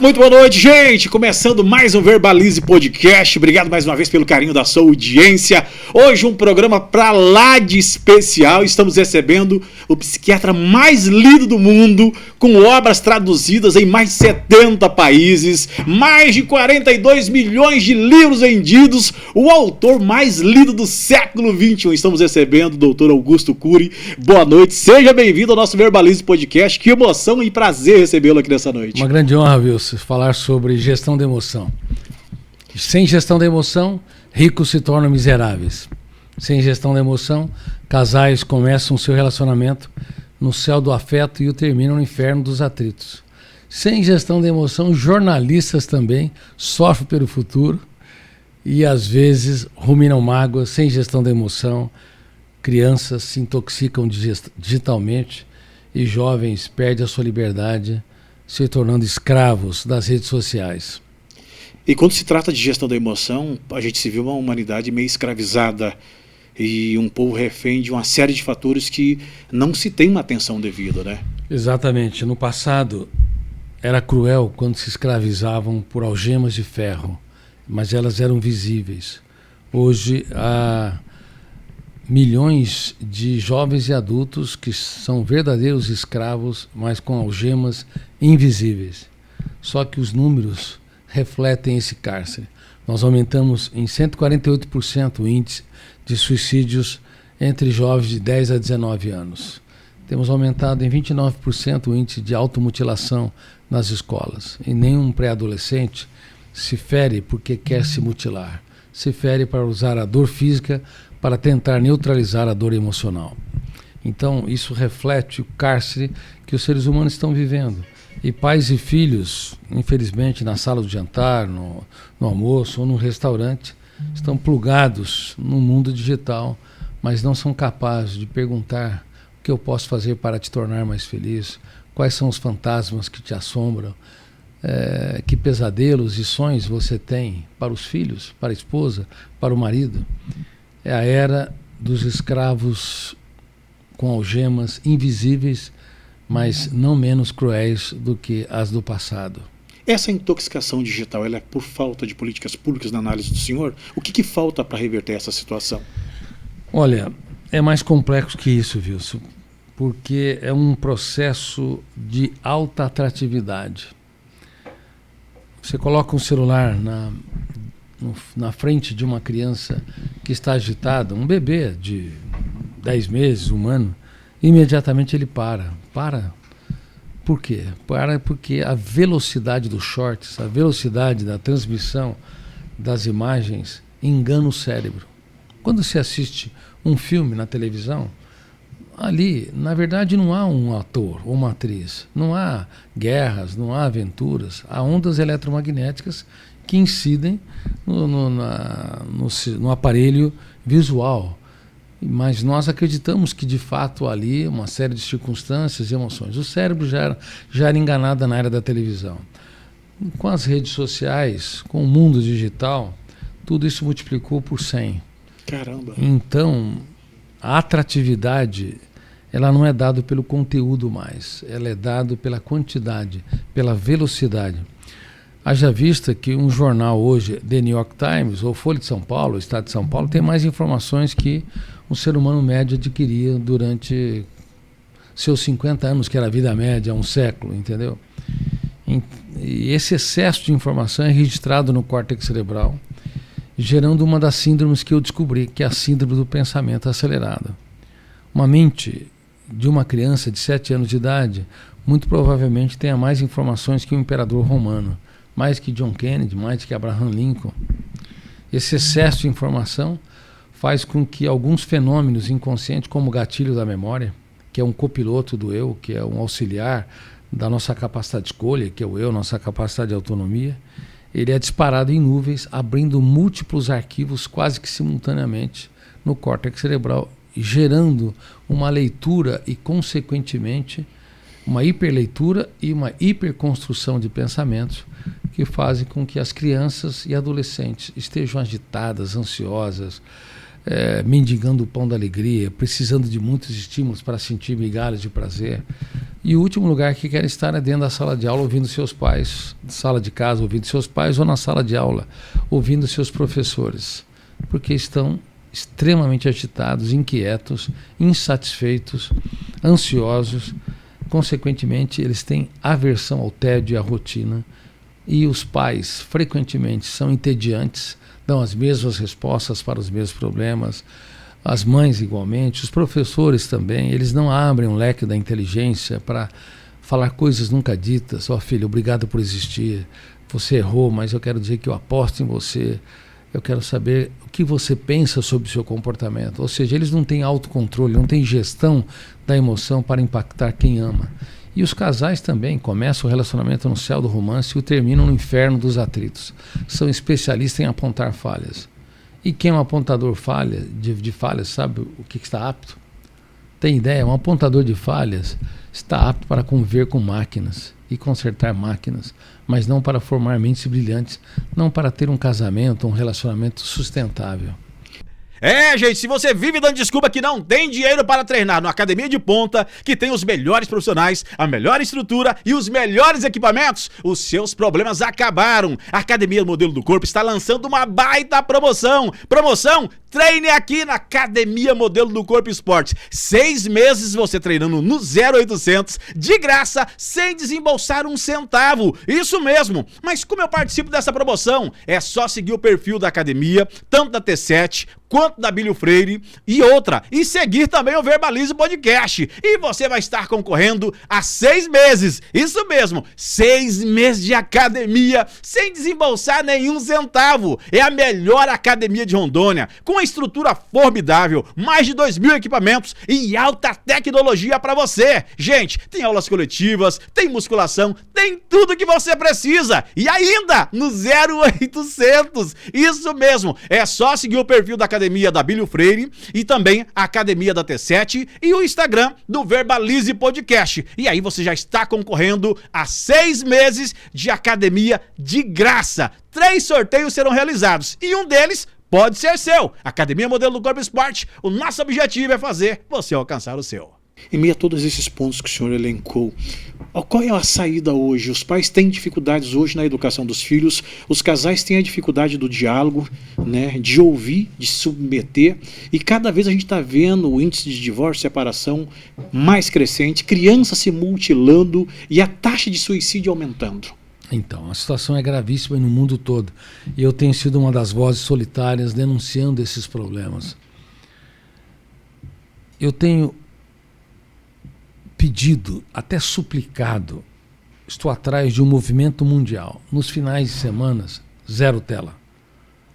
Muito boa noite, gente! Começando mais um Verbalize Podcast. Obrigado mais uma vez pelo carinho da sua audiência. Hoje um programa pra lá de especial. Estamos recebendo o psiquiatra mais lido do mundo, com obras traduzidas em mais de 70 países, mais de 42 milhões de livros vendidos, o autor mais lido do século XXI. Estamos recebendo o doutor Augusto Cury. Boa noite, seja bem-vindo ao nosso Verbalize Podcast. Que emoção e prazer recebê-lo aqui nessa noite. Uma grande honra, Wilson, falar sobre gestão da emoção. Sem gestão da emoção, ricos se tornam miseráveis. Sem gestão da emoção, casais começam seu relacionamento no céu do afeto e o terminam no inferno dos atritos. Sem gestão da emoção, jornalistas também sofrem pelo futuro e às vezes ruminam mágoas. Sem gestão da emoção, crianças se intoxicam digitalmente e jovens perdem a sua liberdade, se tornando escravos das redes sociais. E quando se trata de gestão da emoção, a gente se viu uma humanidade meio escravizada e um povo refém de uma série de fatores que não se tem uma atenção devida, né? Exatamente. No passado, era cruel quando se escravizavam por algemas de ferro, mas elas eram visíveis. Hoje, há milhões de jovens e adultos que são verdadeiros escravos, mas com algemas invisíveis. Só que os números refletem esse cárcere. Nós aumentamos em 148% o índice de suicídios entre jovens de 10 a 19 anos. Temos aumentado em 29% o índice de automutilação nas escolas. E nenhum pré-adolescente se fere porque quer se mutilar. Se fere para usar a dor física para tentar neutralizar a dor emocional. Então, isso reflete o cárcere que os seres humanos estão vivendo. E pais e filhos, infelizmente, na sala do jantar, no almoço ou no restaurante, estão plugados no mundo digital, mas não são capazes de perguntar o que eu posso fazer para te tornar mais feliz, quais são os fantasmas que te assombram, que pesadelos e sonhos você tem para os filhos, para a esposa, para o marido. É a era dos escravos com algemas invisíveis, mas não menos cruéis do que as do passado. Essa intoxicação digital, ela é por falta de políticas públicas na análise do senhor? O que falta para reverter essa situação? Olha, é mais complexo que isso, Wilson, porque é um processo de alta atratividade. Você coloca um celular na frente de uma criança que está agitada, um bebê de 10 meses, um ano, imediatamente ele para. Por quê? Porque a velocidade dos shorts, a velocidade da transmissão das imagens engana o cérebro. Quando se assiste um filme na televisão, ali, na verdade, não há um ator ou uma atriz, não há guerras, não há aventuras, há ondas eletromagnéticas que incidem no aparelho visual. Mas nós acreditamos que, de fato, ali uma série de circunstâncias e emoções. O cérebro já era enganado na era da televisão. Com as redes sociais, com o mundo digital, tudo isso multiplicou por 100. Caramba! Então, a atratividade, ela não é dada pelo conteúdo mais, ela é dada pela quantidade, pela velocidade. Haja vista que um jornal hoje, The New York Times, ou Folha de São Paulo, o Estado de São Paulo, tem mais informações que um ser humano médio adquiria durante seus 50 anos, que era a vida média, um século, entendeu? E esse excesso de informação é registrado no córtex cerebral, gerando uma das síndromes que eu descobri, que é a síndrome do pensamento acelerado. Uma mente de uma criança de 7 anos de idade, muito provavelmente tenha mais informações que o imperador romano, mais que John Kennedy, mais que Abraham Lincoln. Esse excesso de informação faz com que alguns fenômenos inconscientes, como o gatilho da memória, que é um copiloto do eu, que é um auxiliar da nossa capacidade de escolha, que é o eu, nossa capacidade de autonomia, ele é disparado em nuvens, abrindo múltiplos arquivos quase que simultaneamente no córtex cerebral, gerando uma leitura e, consequentemente, uma hiperleitura e uma hiperconstrução de pensamentos que fazem com que as crianças e adolescentes estejam agitadas, ansiosas, mendigando o pão da alegria, precisando de muitos estímulos para sentir migalhas de prazer, E o último lugar que querem estar é dentro da sala de aula, ouvindo seus pais, sala de casa, ouvindo seus pais, ou na sala de aula, ouvindo seus professores, porque estão extremamente agitados, inquietos, insatisfeitos, ansiosos. Consequentemente, eles têm aversão ao tédio e à rotina, e os pais frequentemente são entediantes, dão as mesmas respostas para os mesmos problemas, as mães igualmente, os professores também, eles não abrem um leque da inteligência para falar coisas nunca ditas. Ó, filho, obrigado por existir, você errou, mas eu quero dizer que eu aposto em você, eu quero saber o que você pensa sobre o seu comportamento. Ou seja, eles não têm autocontrole, não têm gestão da emoção para impactar quem ama. E os casais também começam o relacionamento no céu do romance e o terminam no inferno dos atritos. São especialistas em apontar falhas. E quem é um apontador de falhas sabe o que está apto? Tem ideia? Um apontador de falhas está apto para conviver com máquinas e consertar máquinas, mas não para formar mentes brilhantes, não para ter um casamento, um relacionamento sustentável. Gente, se você vive dando desculpa que não tem dinheiro para treinar na academia de ponta, que tem os melhores profissionais, a melhor estrutura e os melhores equipamentos, os seus problemas acabaram. A Academia Modelo do Corpo está lançando uma baita promoção. Promoção? Treine aqui na Academia Modelo do Corpo Esporte. 6 meses você treinando no 0800, de graça, sem desembolsar um centavo. Isso mesmo. Mas como eu participo dessa promoção? É só seguir o perfil da academia, tanto da T7 quanto da Bílio Freire e seguir também o Verbalize Podcast. E você vai estar concorrendo a 6 meses. Isso mesmo, 6 meses de academia sem desembolsar nenhum centavo. É a melhor academia de Rondônia, com uma estrutura formidável, mais de 2.000 equipamentos e alta tecnologia para você. Gente, tem aulas coletivas, tem musculação, tem tudo que você precisa. E ainda no 0800. Isso mesmo, é só seguir o perfil da Academia da Bílio Freire e também a Academia da T7 e o Instagram do Verbalize Podcast. E aí você já está concorrendo a 6 meses de academia de graça. 3 sorteios serão realizados e um deles pode ser seu. Academia Modelo do Corpo Esporte, o nosso objetivo é fazer você alcançar o seu. Em meio a todos esses pontos que o senhor elencou, qual é a saída hoje? Os pais têm dificuldades hoje na educação dos filhos, os casais têm a dificuldade do diálogo, né, de ouvir, de submeter, e cada vez a gente está vendo o índice de divórcio e separação mais crescente, crianças se mutilando e a taxa de suicídio aumentando. Então, a situação é gravíssima no mundo todo, e eu tenho sido uma das vozes solitárias denunciando esses problemas. Eu tenho pedido, até suplicado, estou atrás de um movimento mundial. Nos finais de semana, 0 tela,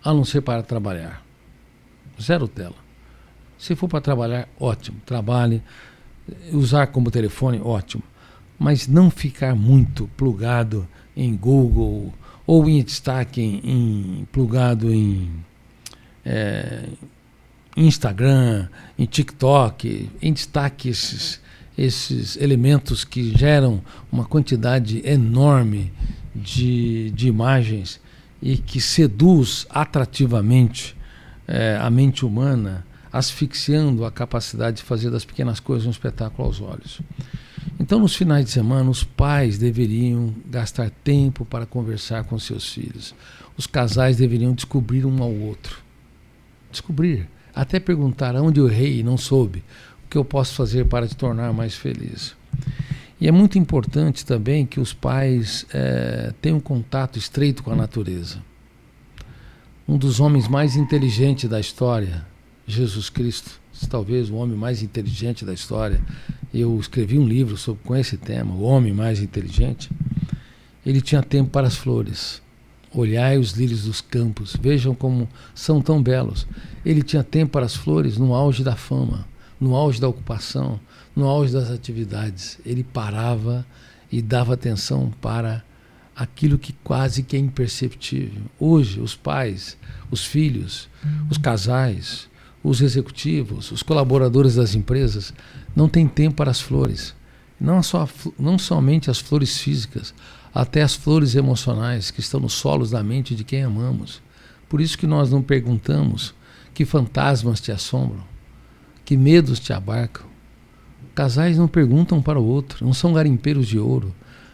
a não ser para trabalhar. 0 tela. Se for para trabalhar, ótimo, trabalhe, usar como telefone, ótimo, mas não ficar muito plugado em Google ou em destaque, plugado em Instagram, em TikTok, em destaque esses elementos que geram uma quantidade enorme de imagens e que seduz atrativamente a mente humana, asfixiando a capacidade de fazer das pequenas coisas um espetáculo aos olhos. Então, nos finais de semana, os pais deveriam gastar tempo para conversar com seus filhos. Os casais deveriam descobrir um ao outro. Descobrir, até perguntar onde eu errei e não soube. O que eu posso fazer para te tornar mais feliz? E é muito importante também que os pais tenham um contato estreito com a natureza. Um dos homens mais inteligentes da história, Jesus Cristo, talvez o homem mais inteligente da história, eu escrevi um livro com esse tema, O Homem Mais Inteligente. Ele tinha tempo para as flores. Olhai os lírios dos campos, vejam como são tão belos. Ele tinha tempo para as flores no auge da fama, no auge da ocupação, no auge das atividades. Ele parava e dava atenção para aquilo que quase que é imperceptível. Hoje, os pais, os filhos, os casais, os executivos, os colaboradores das empresas não têm tempo para as flores. Não somente as flores físicas, até as flores emocionais que estão nos solos da mente de quem amamos. Por isso que nós não perguntamos que fantasmas te assombram, que medos te abarcam, Casais não perguntam para o outro, não são garimpeiros de ouro.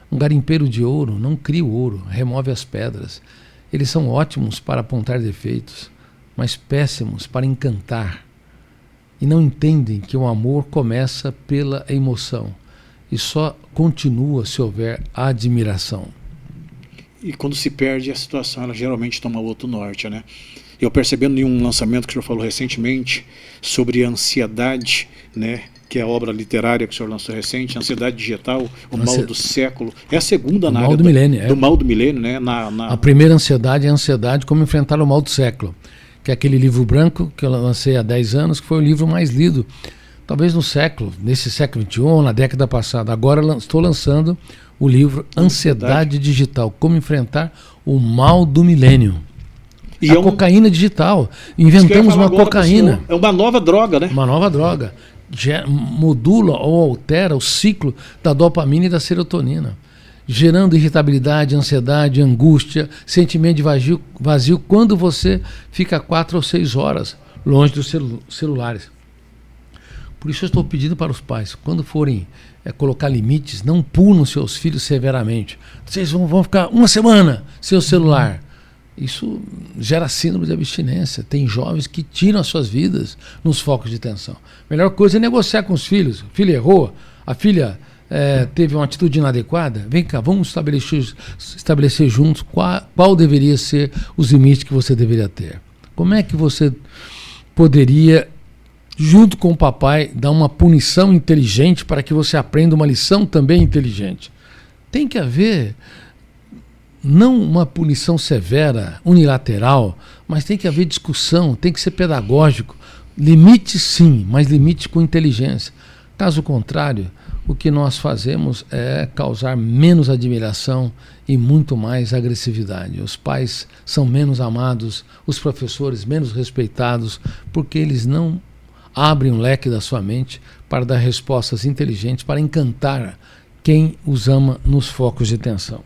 Um garimpeiro de ouro não cria o ouro, remove as pedras. Eles são ótimos para apontar defeitos, mas péssimos para encantar. E não entendem que o amor começa pela emoção e só continua se houver admiração. E quando se perde a situação, ela geralmente toma outro norte, né? Eu percebendo em um lançamento que o senhor falou recentemente sobre a ansiedade, né? Que é a obra literária que o senhor lançou recente, Ansiedade Digital, o mal do século. É a segunda na área do mal do milênio, né? A primeira ansiedade é a ansiedade como enfrentar o mal do século, que é aquele livro branco que eu lancei há 10 anos, que foi o livro mais lido, talvez no século, nesse século XXI, na década passada. Agora estou lançando o livro Ansiedade Digital, como enfrentar o mal do milênio. E a cocaína digital. Inventamos uma cocaína. É uma nova droga, né? Uma nova droga. Modula ou altera o ciclo da dopamina e da serotonina, gerando irritabilidade, ansiedade, angústia, sentimento de vazio quando você fica 4 ou 6 horas longe dos celulares. Por isso eu estou pedindo para os pais, quando forem colocar limites, não pulam seus filhos severamente. Vocês vão ficar uma semana sem o celular. Isso gera síndrome de abstinência. Tem jovens que tiram as suas vidas nos focos de tensão. A melhor coisa é negociar com os filhos. O filho errou, a filha teve uma atitude inadequada. Vem cá, vamos estabelecer juntos qual deveria ser os limites que você deveria ter. Como é que você poderia, junto com o papai, dar uma punição inteligente para que você aprenda uma lição também inteligente? Tem que haver... não uma punição severa, unilateral, mas tem que haver discussão, tem que ser pedagógico. Limite sim, mas limite com inteligência. Caso contrário, o que nós fazemos é causar menos admiração e muito mais agressividade. Os pais são menos amados, os professores menos respeitados, porque eles não abrem o leque da sua mente para dar respostas inteligentes, para encantar quem os ama nos focos de tensão.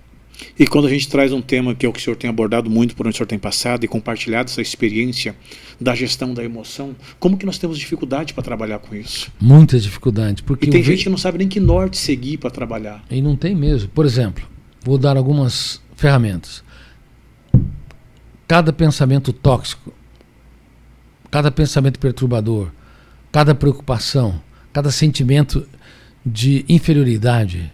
E quando a gente traz um tema que é o que o senhor tem abordado muito, por onde o senhor tem passado e compartilhado essa experiência da gestão da emoção, como que nós temos dificuldade para trabalhar com isso? Muita dificuldade. Porque e tem gente que não sabe nem que norte seguir para trabalhar. E não tem mesmo. Por exemplo, vou dar algumas ferramentas. Cada pensamento tóxico, cada pensamento perturbador, cada preocupação, cada sentimento de inferioridade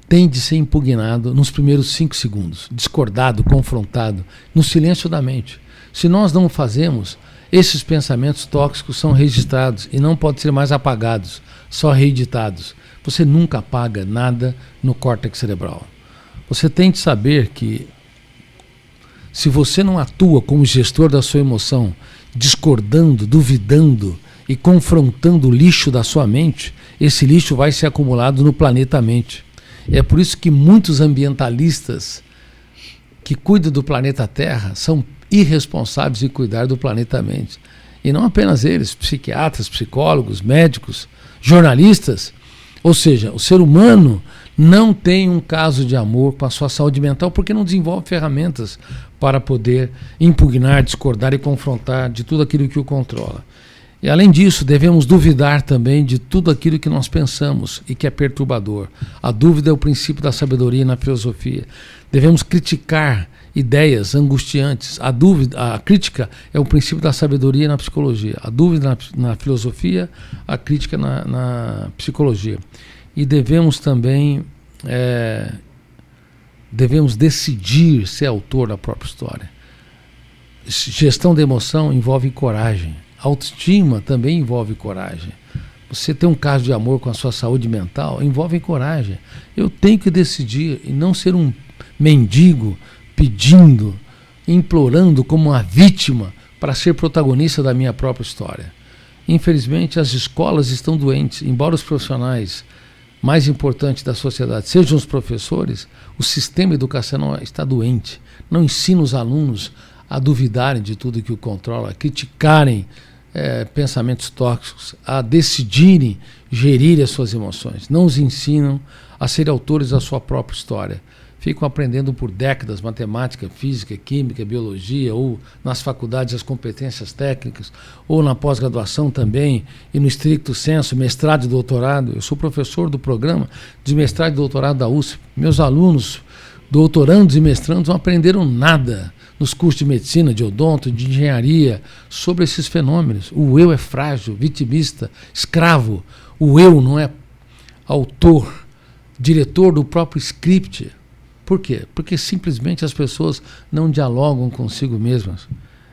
tem de ser impugnado nos primeiros 5 segundos, discordado, confrontado, no silêncio da mente. Se nós não o fazemos, esses pensamentos tóxicos são registrados e não podem ser mais apagados, só reeditados. Você nunca apaga nada no córtex cerebral. Você tem de saber que, se você não atua como gestor da sua emoção, discordando, duvidando e confrontando o lixo da sua mente, esse lixo vai ser acumulado no planeta mente. É por isso que muitos ambientalistas que cuidam do planeta Terra são irresponsáveis em cuidar do planeta mente. E não apenas eles, psiquiatras, psicólogos, médicos, jornalistas. Ou seja, o ser humano não tem um caso de amor com a sua saúde mental porque não desenvolve ferramentas para poder impugnar, discordar e confrontar de tudo aquilo que o controla. E além disso, devemos duvidar também de tudo aquilo que nós pensamos e que é perturbador. A dúvida é o princípio da sabedoria na filosofia. Devemos criticar ideias angustiantes. A crítica é o princípio da sabedoria na psicologia. A dúvida na filosofia, a crítica na psicologia. E devemos também decidir ser autor da própria história. Gestão da emoção envolve coragem. Autoestima também envolve coragem. Você ter um caso de amor com a sua saúde mental envolve coragem. Eu tenho que decidir e não ser um mendigo pedindo, implorando como uma vítima para ser protagonista da minha própria história. Infelizmente, as escolas estão doentes. Embora os profissionais mais importantes da sociedade sejam os professores, o sistema educacional está doente. Não ensina os alunos a duvidarem de tudo que o controla, a criticarem pensamentos tóxicos, a decidirem gerir as suas emoções. Não os ensinam a serem autores da sua própria história. ficam aprendendo por décadas matemática, física, química, biologia, ou nas faculdades as competências técnicas, ou na pós-graduação também, e no estricto senso, mestrado e doutorado. Eu sou professor do programa de mestrado e doutorado da USP. Meus alunos, doutorandos e mestrandos, não aprenderam nada nos cursos de medicina, de odonto, de engenharia, sobre esses fenômenos. O eu é frágil, vitimista, escravo. O eu não é autor, diretor do próprio script. Por quê? Porque simplesmente as pessoas não dialogam consigo mesmas.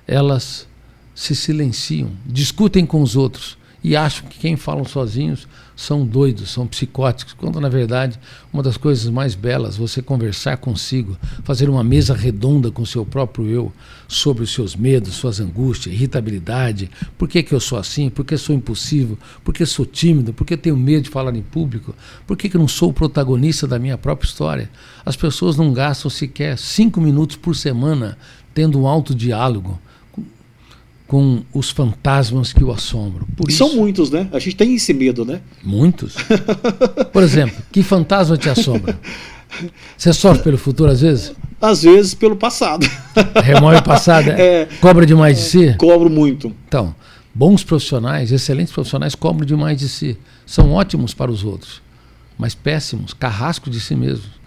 Elas se silenciam, discutem com os outros e acham que quem falam sozinhos são doidos, são psicóticos, quando na verdade uma das coisas mais belas é você conversar consigo, fazer uma mesa redonda com o seu próprio eu, sobre os seus medos, suas angústias, irritabilidade, por que eu sou assim, por que sou impossível, por que sou tímido, por que tenho medo de falar em público, por que eu não sou o protagonista da minha própria história. As pessoas não gastam sequer 5 minutos por semana tendo um autodiálogo com os fantasmas que o assombram. Por São muitos, né? A gente tem esse medo, né? Muitos. Por exemplo, que fantasma te assombra? Você sofre pelo futuro às vezes? Às vezes pelo passado. Remove o passado? Cobra demais de si? Cobro muito. Então, bons profissionais, excelentes profissionais cobram demais de si. São ótimos para os outros, mas péssimos, carrascos de si mesmos.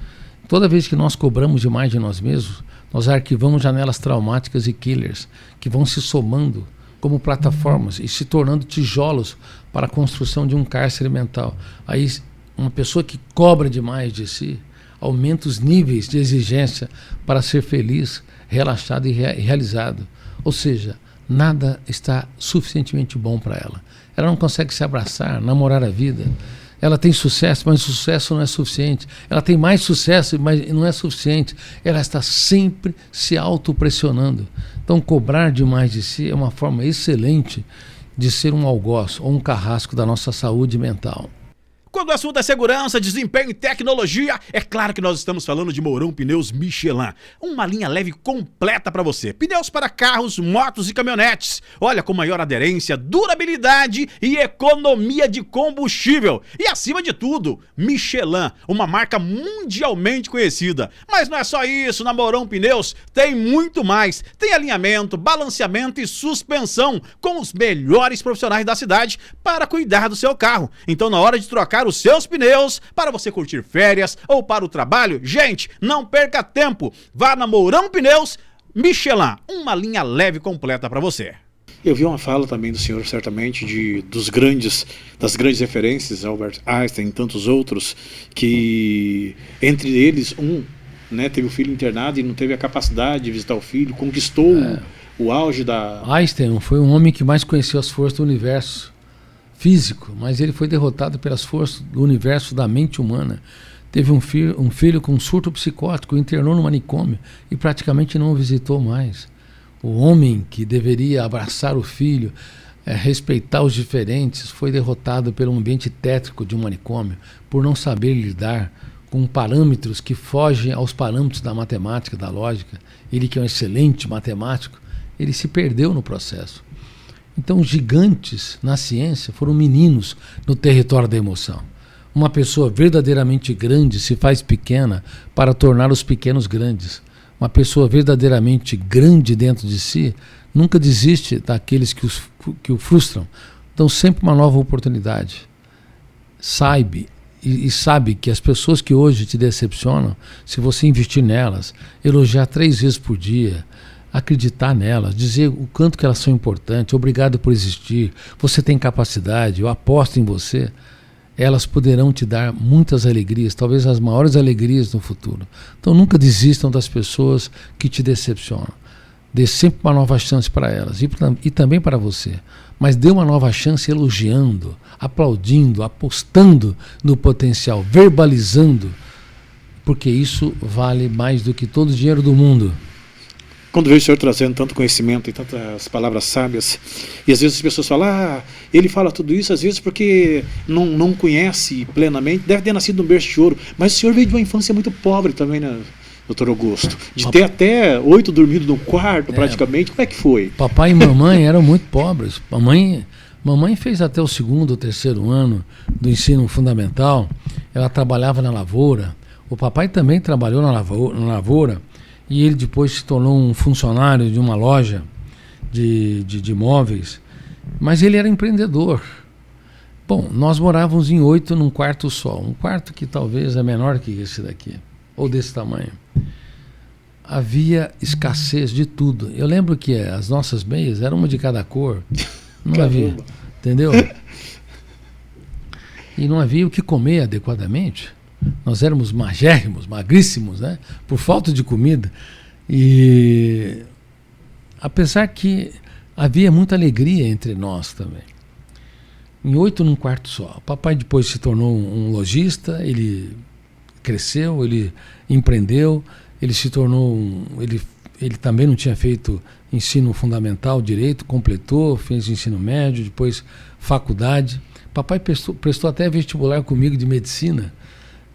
Toda vez que nós cobramos demais de nós mesmos, nós arquivamos janelas traumáticas e killers que vão se somando como plataformas e se tornando tijolos para a construção de um cárcere mental. Aí, uma pessoa que cobra demais de si aumenta os níveis de exigência para ser feliz, relaxado e realizado. Ou seja, nada está suficientemente bom para ela. Ela não consegue se abraçar, namorar a vida. Ela tem sucesso, mas o sucesso não é suficiente. Ela tem mais sucesso, mas não é suficiente. Ela está sempre se autopressionando. Então, cobrar demais de si é uma forma excelente de ser um algoz ou um carrasco da nossa saúde mental. Quando o assunto é segurança, desempenho e tecnologia, é claro que nós estamos falando de Mourão Pneus Michelin. Uma linha leve completa para você. Pneus para carros, motos e caminhonetes. Olha, com maior aderência, durabilidade e economia de combustível. E acima de tudo, Michelin, uma marca mundialmente conhecida. Mas não é só isso, na Mourão Pneus tem muito mais. Tem alinhamento, balanceamento e suspensão com os melhores profissionais da cidade para cuidar do seu carro. Então, na hora de trocar os seus pneus para você curtir férias ou para o trabalho, gente, não perca tempo. Vá na Mourão Pneus Michelin, uma linha leve completa para você. Eu vi uma fala também do senhor, certamente, das grandes referências, Albert Einstein e tantos outros, que entre eles teve o filho internado e não teve a capacidade de visitar o filho, conquistou o auge da... Einstein foi um homem que mais conheceu as forças do universo físico, mas ele foi derrotado pelas forças do universo da mente humana. Teve um filho com um surto psicótico, internou no manicômio e praticamente não o visitou mais. O homem que deveria abraçar o filho, respeitar os diferentes, foi derrotado pelo ambiente tétrico de um manicômio, por não saber lidar com parâmetros que fogem aos parâmetros da matemática, da lógica. Ele, que é um excelente matemático, ele se perdeu no processo. Então, gigantes na ciência foram meninos no território da emoção. Uma pessoa verdadeiramente grande se faz pequena para tornar os pequenos grandes. Uma pessoa verdadeiramente grande dentro de si nunca desiste daqueles que o frustram. Dão sempre uma nova oportunidade. Sabe que as pessoas que hoje te decepcionam, se você investir nelas, elogiar 3 vezes por dia, acreditar nelas, dizer o quanto que elas são importantes, obrigado por existir, você tem capacidade, eu aposto em você, elas poderão te dar muitas alegrias, talvez as maiores alegrias no futuro. Então nunca desistam das pessoas que te decepcionam. Dê sempre uma nova chance para elas e também para você. Mas dê uma nova chance elogiando, aplaudindo, apostando no potencial, verbalizando, porque isso vale mais do que todo o dinheiro do mundo. Quando vejo o senhor trazendo tanto conhecimento e tantas palavras sábias, e às vezes as pessoas falam, ele fala tudo isso, às vezes porque não conhece plenamente, deve ter nascido num berço de ouro, mas o senhor veio de uma infância muito pobre também, né, doutor Augusto? De ter até 8 dormido no quarto, praticamente, como é que foi? Papai e mamãe eram muito pobres. Mamãe fez até o 2º ou 3º ano do ensino fundamental, ela trabalhava na lavoura. O papai também trabalhou na lavoura e ele depois se tornou um funcionário de uma loja de imóveis, mas ele era empreendedor. Bom, nós morávamos em 8 num quarto só, um quarto que talvez é menor que esse daqui, ou desse tamanho. Havia escassez de tudo. Eu lembro que as nossas meias eram uma de cada cor. Não havia, entendeu? E não havia o que comer adequadamente. Nós éramos magérrimos, magríssimos, né? Por falta de comida. E apesar que havia muita alegria entre nós também. Em 8 num quarto só. O papai depois se tornou um lojista, ele cresceu, ele empreendeu, ele se tornou ele também não tinha feito ensino fundamental direito, completou, fez ensino médio, depois faculdade. Papai prestou até vestibular comigo de medicina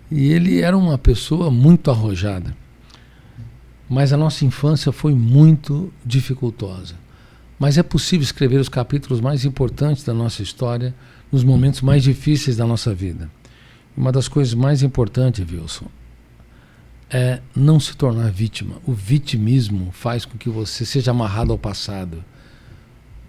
e ele era uma pessoa muito arrojada. Mas a nossa infância foi muito dificultosa. Mas é possível escrever os capítulos mais importantes da nossa história nos momentos mais difíceis da nossa vida. Uma das coisas mais importantes, Wilson, é não se tornar vítima. O vitimismo faz com que você seja amarrado ao passado.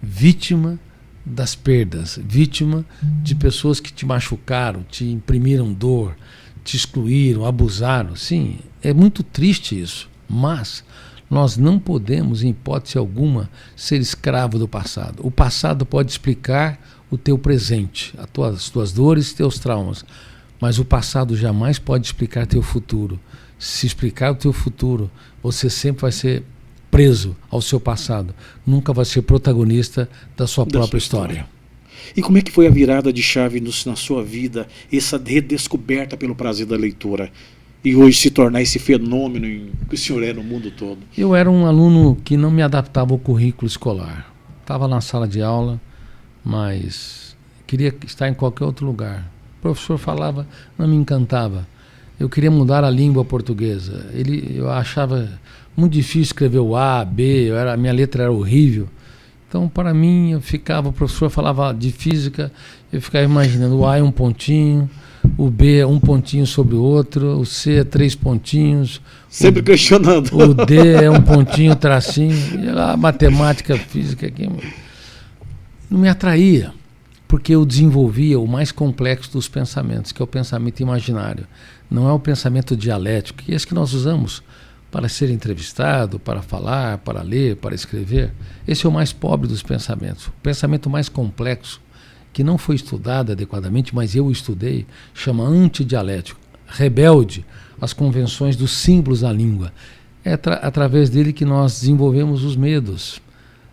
Vítima das perdas, vítima de pessoas que te machucaram, te imprimiram dor, te excluíram, abusaram. Sim, é muito triste isso, mas nós não podemos, em hipótese alguma, ser escravo do passado. O passado pode explicar o teu presente, as tuas dores, teus traumas, mas o passado jamais pode explicar teu futuro. Se explicar o teu futuro, você sempre vai ser preso ao seu passado. Nunca vai ser protagonista da sua própria história. E como é que foi a virada de chave na sua vida, essa redescoberta pelo prazer da leitura? E hoje se tornar esse fenômeno que o senhor é no mundo todo? Eu era um aluno que não me adaptava ao currículo escolar. Estava na sala de aula, mas queria estar em qualquer outro lugar. O professor falava, não me encantava. Eu queria mudar a língua portuguesa. Eu achava muito difícil escrever o A, B, a minha letra era horrível. Então, para mim, o professor falava de física, eu ficava imaginando, o A é um pontinho, o B é um pontinho sobre o outro, o C é 3 pontinhos. Sempre questionando. O D é um pontinho, tracinho. E a matemática, física, aqui não me atraía, porque eu desenvolvia o mais complexo dos pensamentos, que é o pensamento imaginário. Não é o pensamento dialético, que é esse que nós usamos para ser entrevistado, para falar, para ler, para escrever. Esse é o mais pobre dos pensamentos. O pensamento mais complexo, que não foi estudado adequadamente, mas eu estudei, chama antidialético, rebelde às convenções dos símbolos da língua. É através dele que nós desenvolvemos os medos.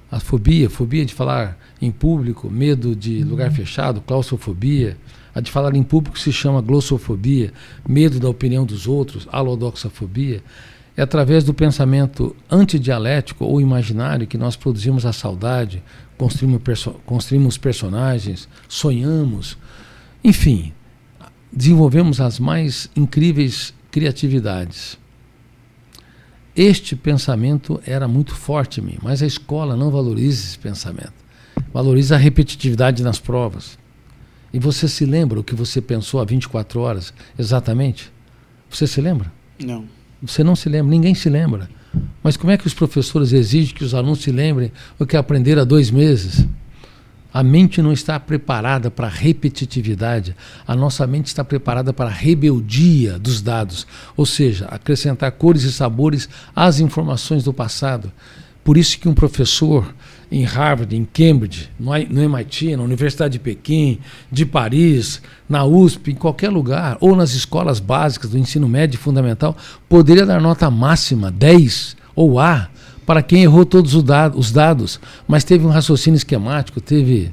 A fobia de falar em público, medo de lugar fechado, claustrofobia. A de falar em público se chama glossofobia, medo da opinião dos outros, alodoxafobia. É através do pensamento antidialético ou imaginário que nós produzimos a saudade, construímos personagens, sonhamos, enfim, desenvolvemos as mais incríveis criatividades. Este pensamento era muito forte em mim, mas a escola não valoriza esse pensamento. Valoriza a repetitividade nas provas. E você se lembra o que você pensou há 24 horas exatamente? Você se lembra? Não. Você não se lembra, ninguém se lembra. Mas como é que os professores exigem que os alunos se lembrem o que aprenderam há 2 meses? A mente não está preparada para a repetitividade. A nossa mente está preparada para a rebeldia dos dados. Ou seja, acrescentar cores e sabores às informações do passado. Por isso que um professor em Harvard, em Cambridge, no MIT, na Universidade de Pequim, de Paris, na USP, em qualquer lugar, ou nas escolas básicas do ensino médio e fundamental, poderia dar nota máxima, 10 ou A, para quem errou todos os dados, mas teve um raciocínio esquemático, teve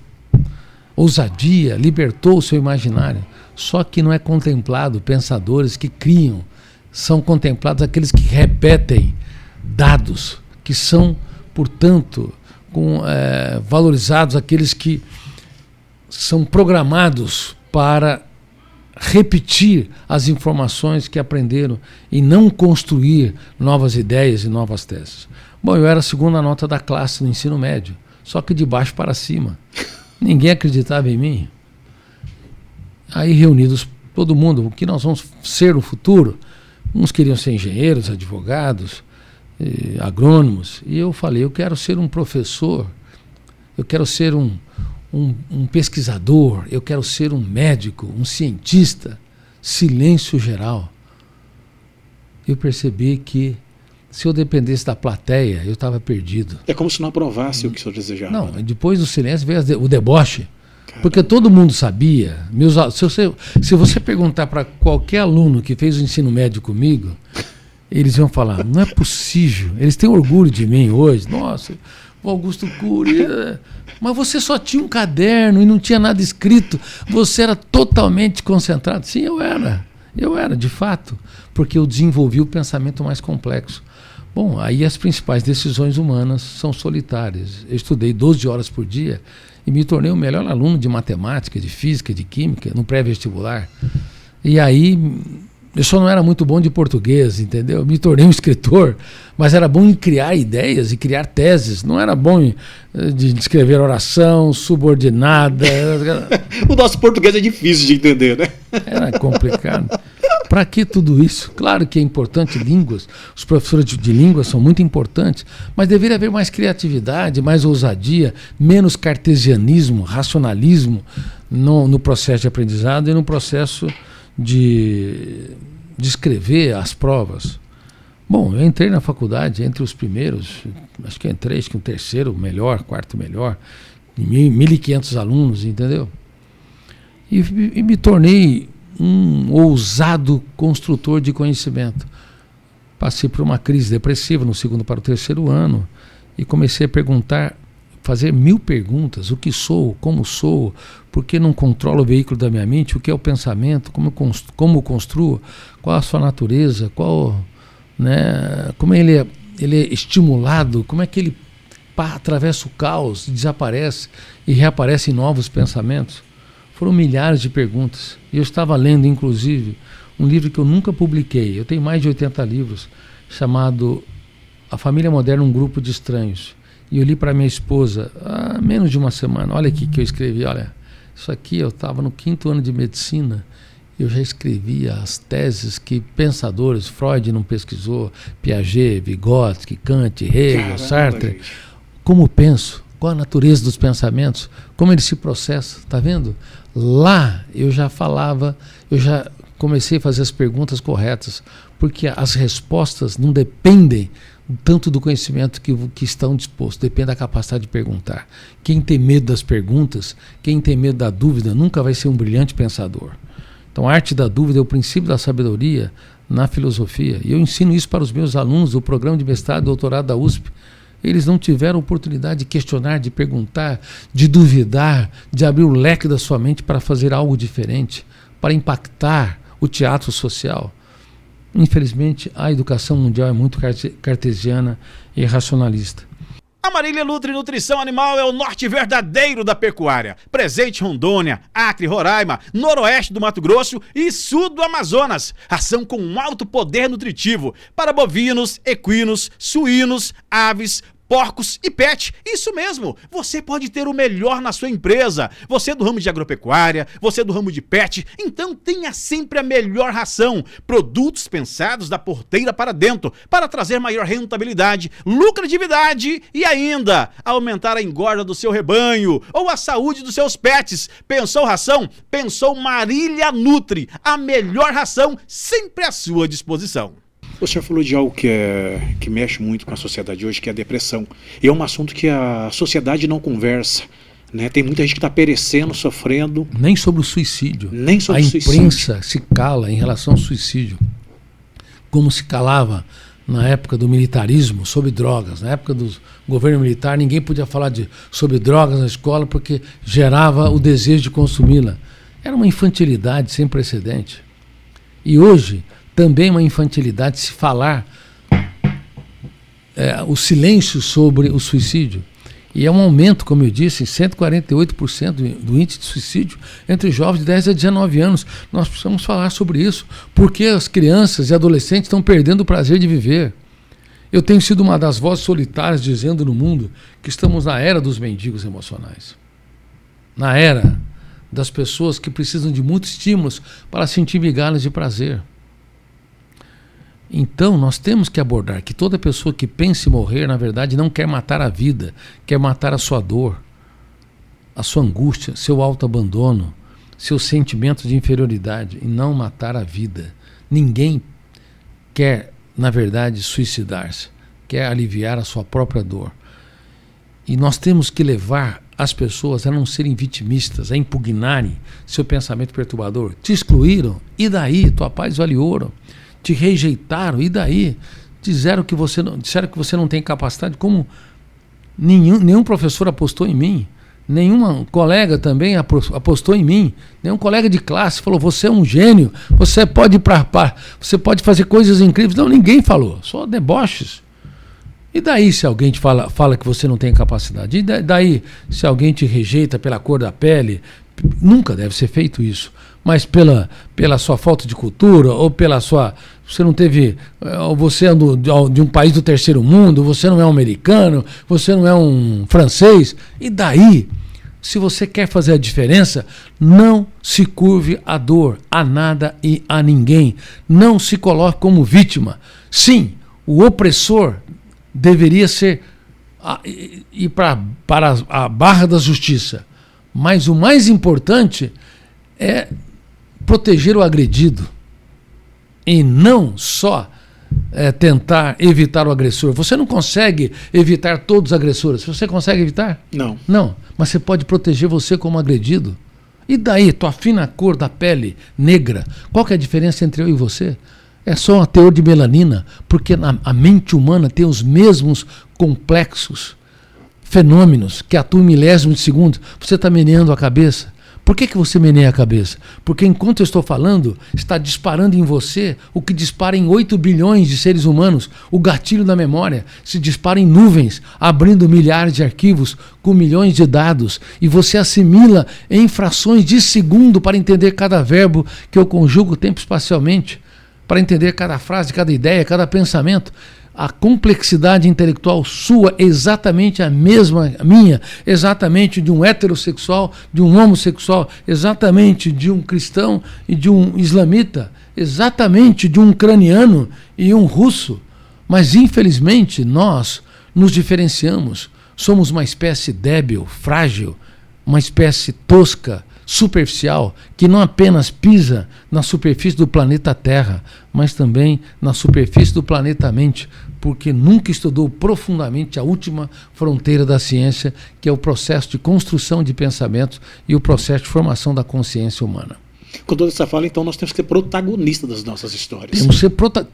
ousadia, libertou o seu imaginário. Só que não é contemplado pensadores que criam, são contemplados aqueles que repetem dados, que são, portanto, valorizados aqueles que são programados para repetir as informações que aprenderam e não construir novas ideias e novas teses. Bom, eu era a segunda nota da classe no ensino médio, só que de baixo para cima. Ninguém acreditava em mim. Aí reunidos todo mundo, o que nós vamos ser no futuro? Uns queriam ser engenheiros, advogados, agrônomos. E eu falei, eu quero ser um professor, eu quero ser um pesquisador, eu quero ser um médico, um cientista. Silêncio geral. Eu percebi que se eu dependesse da plateia, eu estava perdido. É como se não aprovasse o que o senhor desejava. Não, depois do silêncio veio o deboche. Caramba. Porque todo mundo sabia. Se você perguntar para qualquer aluno que fez o ensino médio comigo, eles iam falar, não é possível. Eles têm orgulho de mim hoje. Nossa, o Augusto Cury... Mas você só tinha um caderno e não tinha nada escrito. Você era totalmente concentrado. Sim, eu era, de fato. Porque eu desenvolvi o pensamento mais complexo. Bom, aí as principais decisões humanas são solitárias. Eu estudei 12 horas por dia e me tornei o melhor aluno de matemática, de física, de química, no pré-vestibular. E aí, eu só não era muito bom de português, entendeu? Eu me tornei um escritor, mas era bom em criar ideias e criar teses. Não era bom de escrever oração, subordinada. O nosso português é difícil de entender, né? Era complicado. Para que tudo isso? Claro que é importante línguas, os professores de línguas são muito importantes, mas deveria haver mais criatividade, mais ousadia, menos cartesianismo, racionalismo no processo de aprendizado e no processo de escrever as provas. Bom, eu entrei na faculdade entre os primeiros, acho que o terceiro melhor, quarto melhor, 1.500 alunos, entendeu? E me tornei um ousado construtor de conhecimento. Passei por uma crise depressiva no segundo para o terceiro ano e comecei a perguntar, fazer 1000 perguntas: o que sou, como sou, por que não controlo o veículo da minha mente, o que é o pensamento, como o construo, qual a sua natureza, como ele é estimulado, como é que ele atravessa o caos, desaparece e reaparece em novos pensamentos. Foram milhares de perguntas. E eu estava lendo, inclusive, um livro que eu nunca publiquei. Eu tenho mais de 80 livros, chamado A Família Moderna, um Grupo de Estranhos. E eu li para minha esposa há menos de uma semana. Olha aqui que eu escrevi, olha, isso aqui eu estava no 5º ano de medicina, eu já escrevia as teses que pensadores, Freud não pesquisou, Piaget, Vygotsky, Kant, Hegel, Sartre. Como penso? Qual a natureza dos pensamentos? Como ele se processa? Está vendo? Lá eu já falava, eu já comecei a fazer as perguntas corretas, porque as respostas não dependem tanto do conhecimento que estão dispostos, depende da capacidade de perguntar. Quem tem medo das perguntas, quem tem medo da dúvida, nunca vai ser um brilhante pensador. Então a arte da dúvida é o princípio da sabedoria na filosofia. E eu ensino isso para os meus alunos do programa de mestrado e doutorado da USP. Eles não tiveram oportunidade de questionar, de perguntar, de duvidar, de abrir o leque da sua mente para fazer algo diferente, para impactar o teatro social. Infelizmente, a educação mundial é muito cartesiana e racionalista. A Marília Nutri Nutrição Animal é o norte verdadeiro da pecuária. Presente em Rondônia, Acre, Roraima, noroeste do Mato Grosso e sul do Amazonas. Ração com um alto poder nutritivo para bovinos, equinos, suínos, aves, porcos e pet. Isso mesmo, você pode ter o melhor na sua empresa. Você é do ramo de agropecuária, você é do ramo de pet, então tenha sempre a melhor ração. Produtos pensados da porteira para dentro, para trazer maior rentabilidade, lucratividade e ainda aumentar a engorda do seu rebanho ou a saúde dos seus pets. Pensou ração? Pensou Marília Nutri, a melhor ração sempre à sua disposição. O senhor falou de algo que mexe muito com a sociedade hoje, que é a depressão. E é um assunto que a sociedade não conversa, né? Tem muita gente que está perecendo, sofrendo. Nem sobre o suicídio. Nem sobre o suicídio. A imprensa se cala em relação ao suicídio. Como se calava na época do militarismo sobre drogas. Na época do governo militar, ninguém podia falar sobre drogas na escola porque gerava o desejo de consumi-la. Era uma infantilidade sem precedente. E hoje também uma infantilidade se falar o silêncio sobre o suicídio. E é um aumento, como eu disse, em 148% do índice de suicídio entre jovens de 10 a 19 anos. Nós precisamos falar sobre isso, porque as crianças e adolescentes estão perdendo o prazer de viver. Eu tenho sido uma das vozes solitárias dizendo no mundo que estamos na era dos mendigos emocionais. Na era das pessoas que precisam de muitos estímulos para sentir migalhas de prazer. Então, nós temos que abordar que toda pessoa que pensa em morrer, na verdade, não quer matar a vida, quer matar a sua dor, a sua angústia, seu autoabandono, seus sentimentos de inferioridade, e não matar a vida. Ninguém quer, na verdade, suicidar-se, quer aliviar a sua própria dor. E nós temos que levar as pessoas a não serem vitimistas, a impugnarem seu pensamento perturbador. Te excluíram, e daí? Tua paz vale ouro. Te rejeitaram, e daí? Disseram que você não tem capacidade, como nenhum professor apostou em mim, nenhuma colega também apostou em mim, nenhum colega de classe falou, você é um gênio, você pode você pode fazer coisas incríveis. Não, ninguém falou, só deboches. E daí se alguém te fala que você não tem capacidade? E daí se alguém te rejeita pela cor da pele? Nunca deve ser feito isso. Mas pela sua falta de cultura, ou pela sua... Você não teve... Você é de um país do terceiro mundo, você não é um americano, você não é um francês. E daí, se você quer fazer a diferença, não se curve à dor, a nada e a ninguém. Não se coloque como vítima. Sim, o opressor deveria ir para a barra da justiça. Mas o mais importante é proteger o agredido e não só tentar evitar o agressor. Você não consegue evitar todos os agressores. Você consegue evitar? Não. Não, mas você pode proteger você como agredido. E daí, tua fina cor da pele negra, qual que é a diferença entre eu e você? É só um teor de melanina, porque a mente humana tem os mesmos complexos fenômenos que atuam em milésimos de segundo. Você está meneando a cabeça. Por que você meneia a cabeça? Porque enquanto eu estou falando, está disparando em você o que dispara em 8 bilhões de seres humanos. O gatilho da memória se dispara em nuvens, abrindo milhares de arquivos com milhões de dados. E você assimila em frações de segundo para entender cada verbo que eu conjugo tempo espacialmente, para entender cada frase, cada ideia, cada pensamento. A complexidade intelectual sua é exatamente a mesma minha, exatamente de um heterossexual, de um homossexual, exatamente de um cristão e de um islamita, exatamente de um ucraniano e um russo. Mas, infelizmente, nós nos diferenciamos. Somos uma espécie débil, frágil, uma espécie tosca, superficial, que não apenas pisa na superfície do planeta Terra, mas também na superfície do planeta Mente, porque nunca estudou profundamente a última fronteira da ciência, que é o processo de construção de pensamentos e o processo de formação da consciência humana. Com toda essa fala, então, nós temos que ser protagonistas das nossas histórias.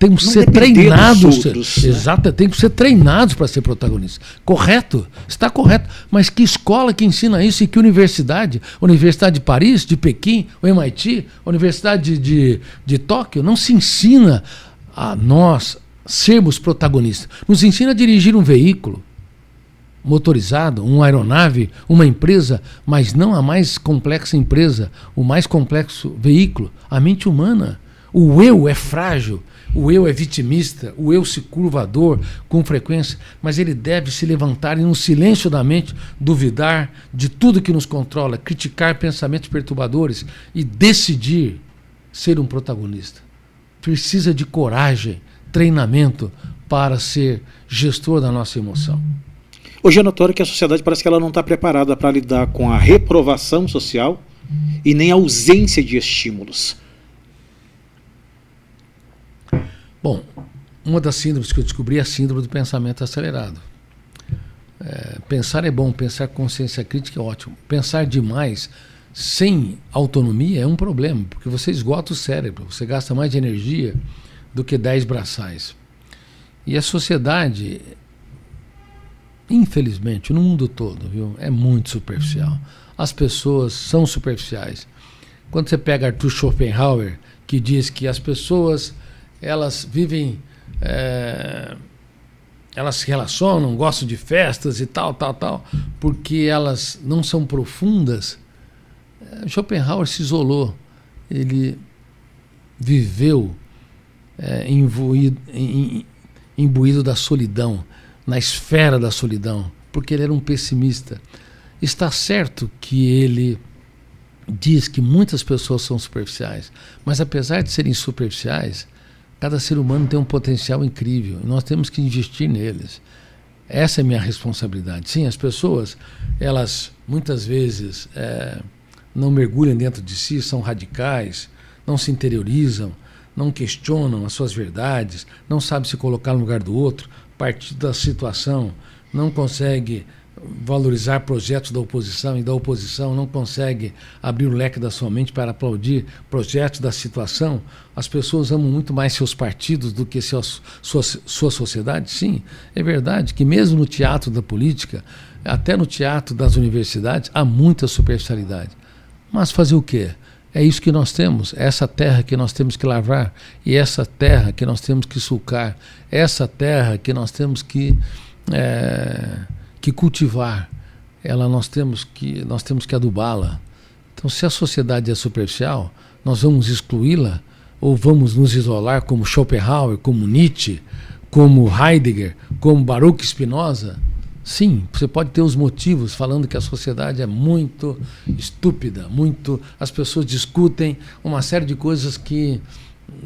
Temos que ser treinados. Exato, temos que ser treinados para ser protagonistas. Correto, está correto. Mas que escola que ensina isso e que universidade? Universidade de Paris, de Pequim, o MIT, Universidade de Tóquio, não se ensina a nós sermos protagonistas. Nos ensina a dirigir um veículo motorizado, uma aeronave, uma empresa, mas não a mais complexa empresa, o mais complexo veículo, a mente humana. O eu é frágil, o eu é vitimista, o eu se curva à dor com frequência, mas ele deve se levantar e no silêncio da mente duvidar de tudo que nos controla, criticar pensamentos perturbadores e decidir ser um protagonista. Precisa de coragem, treinamento para ser gestor da nossa emoção. Hoje é notório que a sociedade parece que ela não está preparada para lidar com a reprovação social e nem a ausência de estímulos. Bom, uma das síndromes que eu descobri é a síndrome do pensamento acelerado. Pensar é bom, pensar com consciência crítica é ótimo. Pensar demais sem autonomia é um problema, porque você esgota o cérebro, você gasta mais de energia do que 10 braçais. E a sociedade, infelizmente, no mundo todo, viu, é muito superficial. As pessoas são superficiais. Quando você pega Arthur Schopenhauer, que diz que as pessoas, elas vivem, elas se relacionam, gostam de festas e tal, porque elas não são profundas. Schopenhauer se isolou. Ele viveu imbuído da solidão, na esfera da solidão, porque ele era um pessimista. Está certo que ele diz que muitas pessoas são superficiais, mas apesar de serem superficiais, Cada ser humano tem um potencial incrível e nós temos que investir neles. Essa é a minha responsabilidade. Sim, as pessoas, elas muitas vezes não mergulham dentro de si, são radicais, não se interiorizam, não questionam as suas verdades, não sabem se colocar no lugar do outro, partir da situação, não consegue valorizar projetos da oposição e da oposição não consegue abrir o leque da sua mente para aplaudir projetos da situação. As pessoas amam muito mais seus partidos do que sua sociedade. Sim, é verdade que mesmo no teatro da política, até no teatro das universidades, há muita superficialidade. Mas fazer o quê? É isso que nós temos, essa terra que nós temos que lavrar, e essa terra que nós temos que sulcar, essa terra que nós temos que cultivar, nós temos que adubá-la. Então, se a sociedade é superficial, nós vamos excluí-la ou vamos nos isolar como Schopenhauer, como Nietzsche, como Heidegger, como Baruch Spinoza? Sim, você pode ter os motivos falando que a sociedade é muito estúpida, as pessoas discutem uma série de coisas que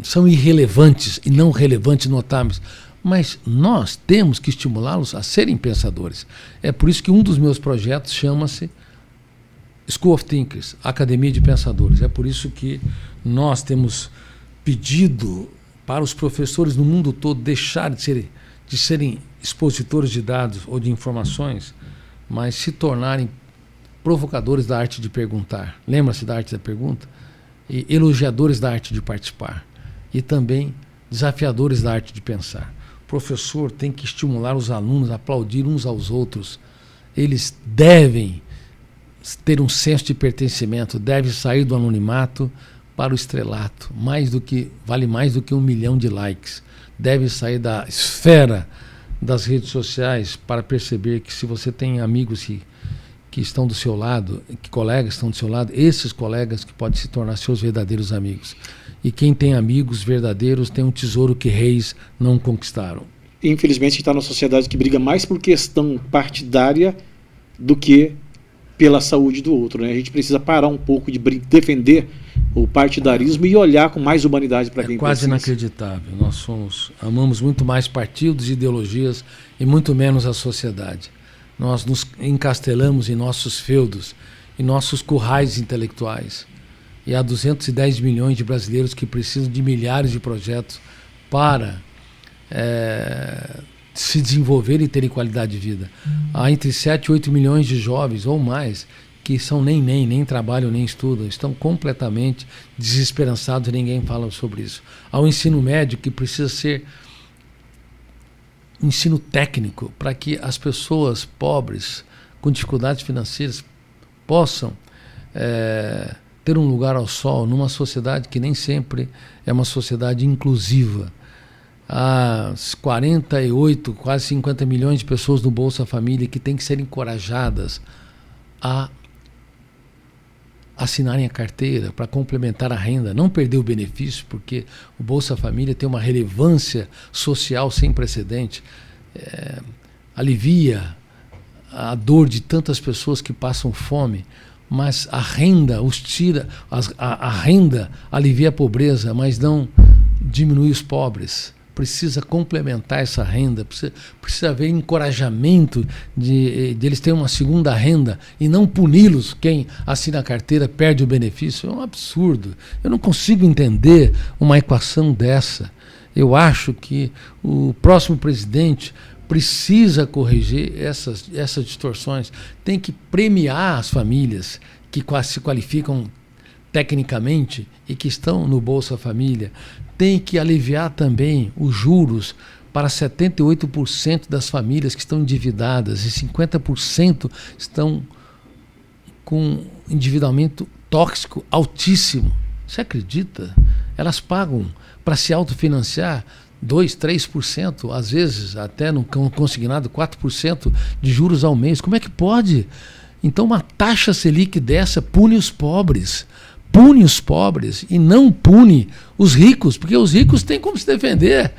são irrelevantes e não relevantes notáveis. Mas nós temos que estimulá-los a serem pensadores. É por isso que um dos meus projetos chama-se School of Thinkers, Academia de Pensadores. É por isso que nós temos pedido para os professores no mundo todo deixar de serem expositores de dados ou de informações, mas se tornarem provocadores da arte de perguntar. Lembra-se da arte da pergunta? E elogiadores da arte de participar. E também desafiadores da arte de pensar. O professor tem que estimular os alunos a aplaudir uns aos outros. Eles devem ter um senso de pertencimento, devem sair do anonimato para o estrelato. Vale mais do que 1 milhão de likes. Deve sair da esfera das redes sociais para perceber que se você tem amigos que estão do seu lado, que colegas estão do seu lado, esses colegas que podem se tornar seus verdadeiros amigos. E quem tem amigos verdadeiros tem um tesouro que reis não conquistaram. Infelizmente, a gente está numa sociedade que briga mais por questão partidária do que pela saúde do outro, né? A gente precisa parar um pouco de defender o partidarismo e olhar com mais humanidade para quem quase precisa. Inacreditável. Nós amamos muito mais partidos e ideologias e muito menos a sociedade. Nós nos encastelamos em nossos feudos, em nossos currais intelectuais. E há 210 milhões de brasileiros que precisam de milhares de projetos para se desenvolver e terem qualidade de vida. Há entre 7 e 8 milhões de jovens ou mais que são nem trabalham, nem estudam, estão completamente desesperançados e ninguém fala sobre isso. Há um ensino médio que precisa ser ensino técnico para que as pessoas pobres com dificuldades financeiras possam ter um lugar ao sol numa sociedade que nem sempre é uma sociedade inclusiva. Há 48, quase 50 milhões de pessoas no Bolsa Família que têm que ser encorajadas a assinarem a carteira para complementar a renda, não perder o benefício, porque o Bolsa Família tem uma relevância social sem precedente, alivia a dor de tantas pessoas que passam fome, mas a renda os tira, a renda alivia a pobreza, mas não diminui os pobres. Precisa complementar essa renda, precisa haver encorajamento de eles terem uma segunda renda e não puni-los. Quem assina a carteira perde o benefício. É um absurdo. Eu não consigo entender uma equação dessa. Eu acho que o próximo presidente precisa corrigir essas distorções. Tem que premiar as famílias que se qualificam tecnicamente e que estão no Bolsa Família. Tem que aliviar também os juros para 78% das famílias que estão endividadas e 50% estão com endividamento tóxico altíssimo. Você acredita? Elas pagam para se autofinanciar 2%, 3%, às vezes até no consignado 4% de juros ao mês. Como é que pode? Então uma taxa Selic dessa pune os pobres. Pune os pobres e não pune os ricos, porque os ricos têm como se defender.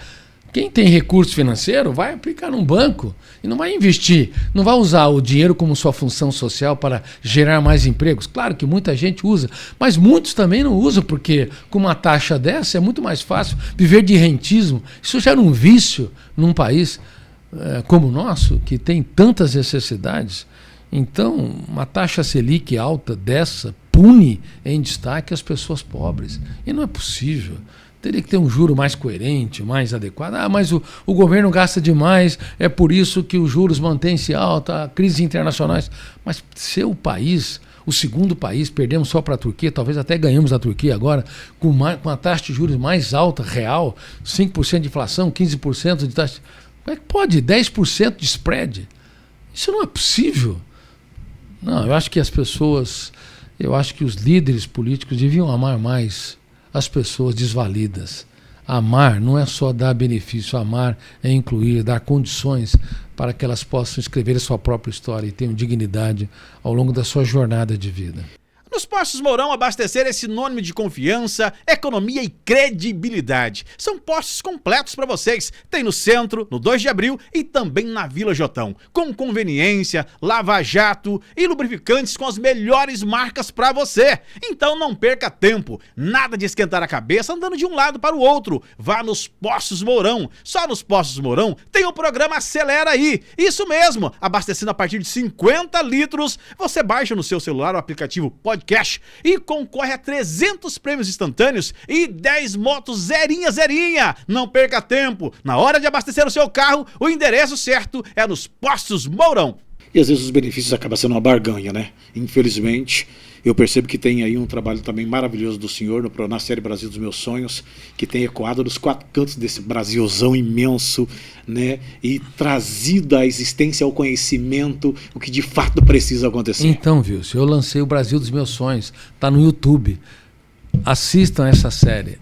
Quem tem recurso financeiro vai aplicar num banco e não vai investir, não vai usar o dinheiro como sua função social para gerar mais empregos. Claro que muita gente usa, mas muitos também não usam, porque com uma taxa dessa é muito mais fácil viver de rentismo. Isso gera um vício num país como o nosso, que tem tantas necessidades. Então, uma taxa Selic alta dessa pune em destaque as pessoas pobres. E não é possível. Teria que ter um juro mais coerente, mais adequado. Mas o governo gasta demais, é por isso que os juros mantêm-se altos, crises internacionais. Mas ser o país, o segundo país, perdemos só para a Turquia, talvez até ganhamos a Turquia agora, com a taxa de juros mais alta, real, 5% de inflação, 15% de taxa. Como é que pode? 10% de spread? Isso não é possível. Não, eu acho que os líderes políticos deviam amar mais as pessoas desvalidas. Amar não é só dar benefício, amar é incluir, dar condições para que elas possam escrever a sua própria história e tenham dignidade ao longo da sua jornada de vida. Nos postos Mourão, abastecer é sinônimo de confiança, economia e credibilidade. São postos completos para vocês. Tem no centro, no 2 de abril e também na Vila Jotão. Com conveniência, lava-jato e lubrificantes com as melhores marcas para você. Então não perca tempo. Nada de esquentar a cabeça andando de um lado para o outro. Vá nos postos Mourão. Só nos postos Mourão tem o programa Acelera Aí. Isso mesmo, abastecendo a partir de 50 litros, você baixa no seu celular o aplicativo Podcast e concorre a 300 prêmios instantâneos e 10 motos zerinha. Não perca tempo. Na hora de abastecer o seu carro, o endereço certo é nos postos Mourão. E às vezes os benefícios acabam sendo uma barganha, né? Infelizmente, eu percebo que tem aí um trabalho também maravilhoso do senhor na série Brasil dos Meus Sonhos, que tem ecoado nos 4 cantos desse Brasilzão imenso, né? E trazido à existência, ao conhecimento, o que de fato precisa acontecer. Então, Wilson, eu lancei o Brasil dos Meus Sonhos, está no YouTube. Assistam essa série.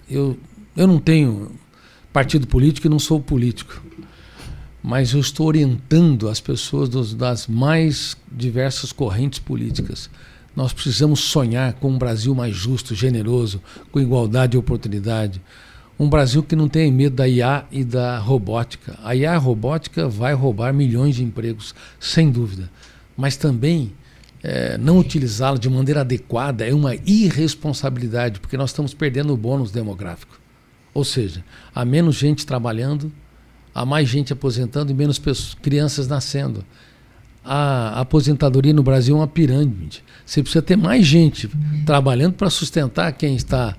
Eu não tenho partido político e não sou político, mas eu estou orientando as pessoas das mais diversas correntes políticas. Nós precisamos sonhar com um Brasil mais justo, generoso, com igualdade de oportunidade. Um Brasil que não tenha medo da IA e da robótica. A IA e a robótica vai roubar milhões de empregos, sem dúvida. Mas também não utilizá-la de maneira adequada é uma irresponsabilidade, porque nós estamos perdendo o bônus demográfico. Ou seja, há menos gente trabalhando, há mais gente aposentando e menos crianças nascendo. A aposentadoria no Brasil é uma pirâmide. Você precisa ter mais gente trabalhando para sustentar quem está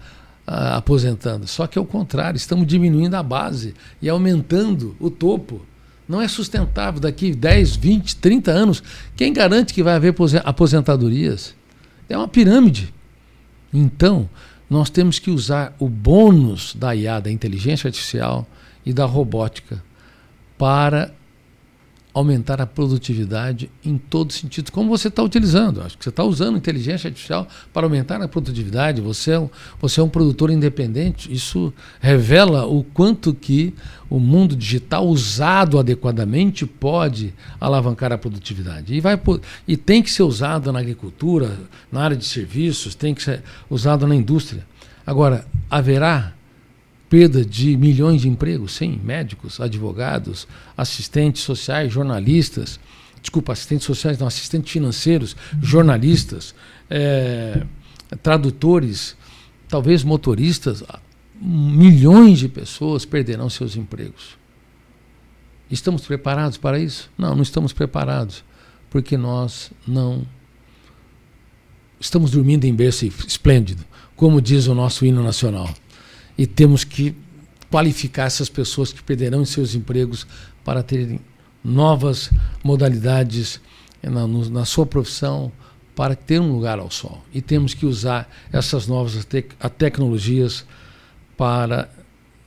aposentando. Só que é o contrário, estamos diminuindo a base e aumentando o topo. Não é sustentável daqui 10, 20, 30 anos. Quem garante que vai haver aposentadorias? É uma pirâmide. Então, nós temos que usar o bônus da IA, da inteligência artificial e da robótica para aumentar a produtividade em todo sentido, como você está utilizando. Acho que você está usando inteligência artificial para aumentar a produtividade. Você é um produtor independente. Isso revela o quanto que o mundo digital usado adequadamente pode alavancar a produtividade. E tem que ser usado na agricultura, na área de serviços, tem que ser usado na indústria. Agora, haverá perda de milhões de empregos? Sim, médicos, advogados, assistentes sociais, jornalistas, assistentes sociais não, assistentes financeiros, jornalistas, tradutores, talvez motoristas, milhões de pessoas perderão seus empregos. Estamos preparados para isso? Não, não estamos preparados, porque nós não estamos dormindo em berço esplêndido, como diz o nosso hino nacional. E temos que qualificar essas pessoas que perderão seus empregos para terem novas modalidades na sua profissão, para ter um lugar ao sol. E temos que usar essas novas tecnologias para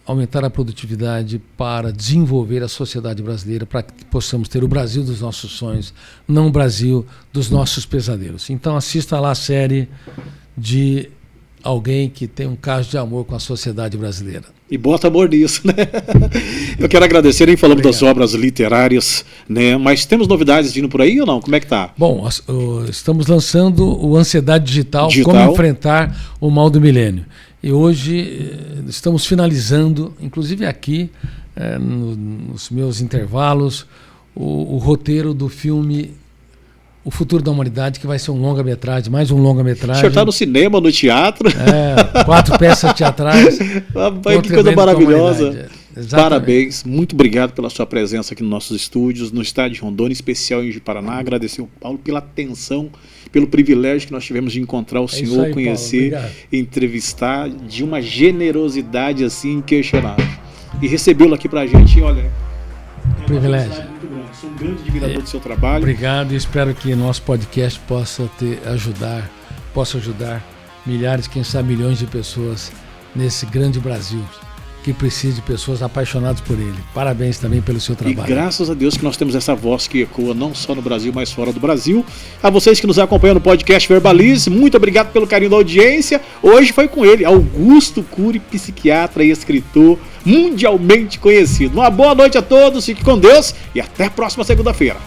aumentar a produtividade, para desenvolver a sociedade brasileira, para que possamos ter o Brasil dos nossos sonhos, não o Brasil dos nossos pesadelos. Então assista lá a série de alguém que tem um caso de amor com a sociedade brasileira. E bota amor nisso, né? Eu quero agradecer, nem falamos das obras literárias, né? Mas temos novidades vindo por aí ou não? Como é que tá? Bom, estamos lançando o Ansiedade Digital, como enfrentar o mal do milênio. E hoje estamos finalizando, inclusive aqui, nos meus intervalos, o roteiro do filme O Futuro da Humanidade, que vai ser um longa-metragem, mais um longa-metragem. O senhor está no cinema, no teatro? 4 peças teatrais. Que coisa maravilhosa. Parabéns, muito obrigado pela sua presença aqui nos nossos estúdios, no estádio de Rondônia, especial em Ji-Paraná. Agradecer ao Paulo pela atenção, pelo privilégio que nós tivemos de encontrar o senhor, conhecer, Paulo, entrevistar, de uma generosidade assim inquestionável. E recebê-lo aqui pra gente, olha, privilégio. Muito grande. Sou um grande admirador do seu trabalho. Obrigado e espero que nosso podcast possa ajudar milhares, quem sabe milhões de pessoas nesse grande Brasil, que precisa de pessoas apaixonadas por ele. Parabéns também pelo seu trabalho. E graças a Deus que nós temos essa voz que ecoa não só no Brasil, mas fora do Brasil. A vocês que nos acompanham no podcast Verbalize, muito obrigado pelo carinho da audiência. Hoje foi com ele, Augusto Cury, psiquiatra e escritor mundialmente conhecido. Uma boa noite a todos, fique com Deus e até a próxima segunda-feira.